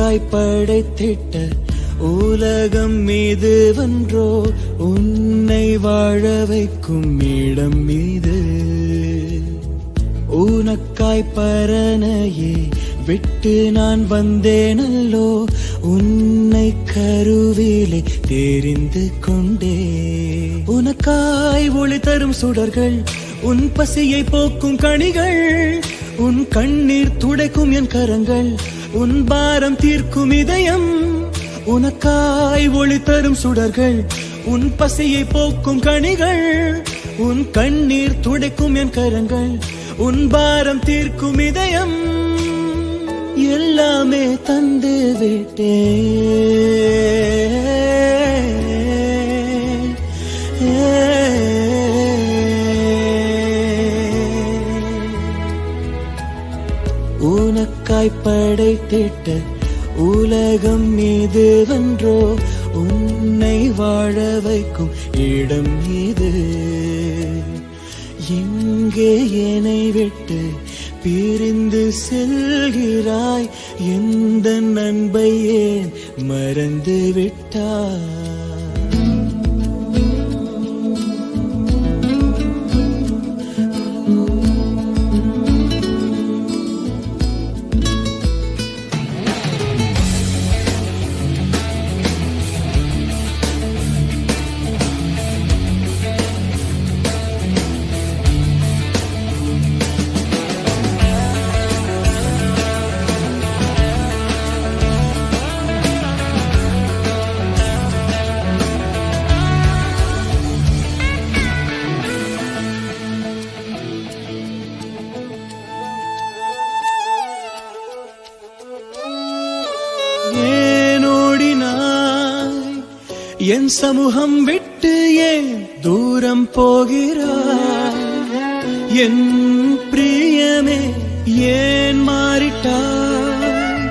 உனக்காய் படைத்திட்ட உலகம் மீது வென்றோ உன்னை வாழ வைக்கும் இடம் மீது உனக்காய் பரனையே விட்டு நான் வந்தேனல்லோ உன்னை கருவிலே தெரிந்து கொண்டே உனக்காய் ஒளி தரும் சுடர்கள் உன் பசியை போக்கும் கனிகள் உன் கண்ணீர் துடைக்கும் என் கரங்கள் உன் பாரம் தீர்க்கும் இதயம் உனக்காய் ஒளி தரும் சுடர்கள் உன் பசியை போக்கும் கனிகள் உன் கண்ணீர் துடைக்கும் என் கரங்கள் உன் பாரம் தீர்க்கும் இதயம் எல்லாமே தந்து விட்டே உனக்காய் படைத்திட்ட உலகம் மீது வென்றோ உன்னை வாழ வைக்கும் இடம் மீது எங்கே என்னை விட்டு பிரிந்து செல்கிறாய் எந்த நண்பை ஏன் மறந்து விட்டாய் என் சமூகம் விட்டு ஏன் தூரம் போகிறாய் என் பிரியமே ஏன் மாறிட்டாய்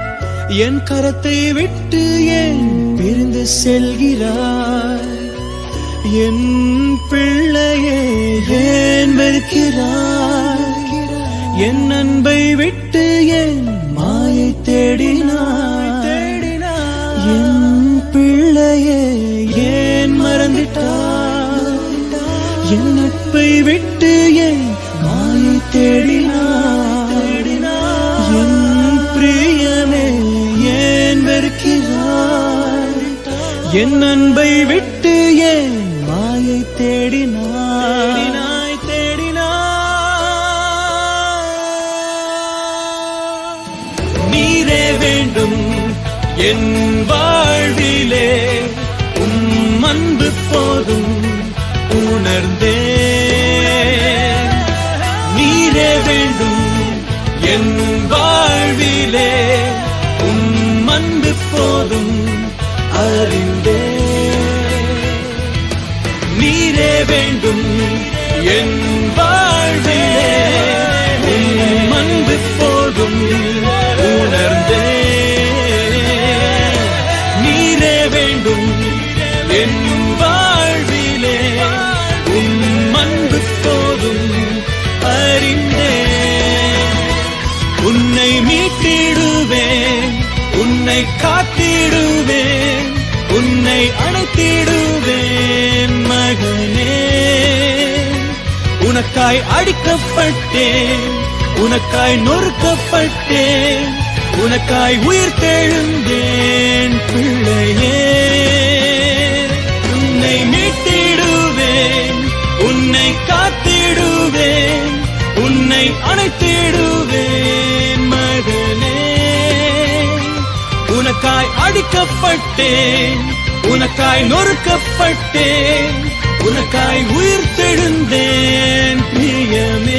என் கரத்தை விட்டு ஏன் பிரிந்து செல்கிறாய் என் பிள்ளையே ஏன் வெறுக்கிறாய் என் அன்பை விட்டு ஏன் மாயை தேடினாய் என் பிள்ளையே ஏன் மறந்துட்டாய் என் நட்பை விட்டு ஏன் மாயை தேடினாய் என் பிரியமே ஏன் வெறுக்கிறாய் என் அன்பை விட்டு ஏன் மாயை தேடினாய் நீரே வேண்டும் என் வாழ்விலே உம் அன்பு போதும் உணர்ந்தே நீரே வேண்டும் என் வாழ்விலே உம் அன்பு போதும் அறிந்தே நீரே வேண்டும் என் வாழ்விலே உம் அன்பு போதும் உணர்ந்தே என் வாழ்விலே உம் அன்பு போதும் அறிந்தே உன்னை மீட்டிடுவேன் உன்னை காத்திடுவேன் உன்னை அணைத்திடுவேன் மகனே உனக்காய் அடிக்கப்பட்டேன் உனக்காய் நொறுக்கப்பட்டேன் உனக்காய் உயிர் தெழுந்தேன் பிள்ளையே உன்னை மீட்டிடுவேன் உன்னை காத்திடுவேன் உன்னை அணைத்திடுவேன் மகனே உனக்காய் அடிக்கப்பட்டேன் உனக்காய் நொறுக்கப்பட்டேன் உனக்காய் உயிர் தெழுந்தேன் பிரியமே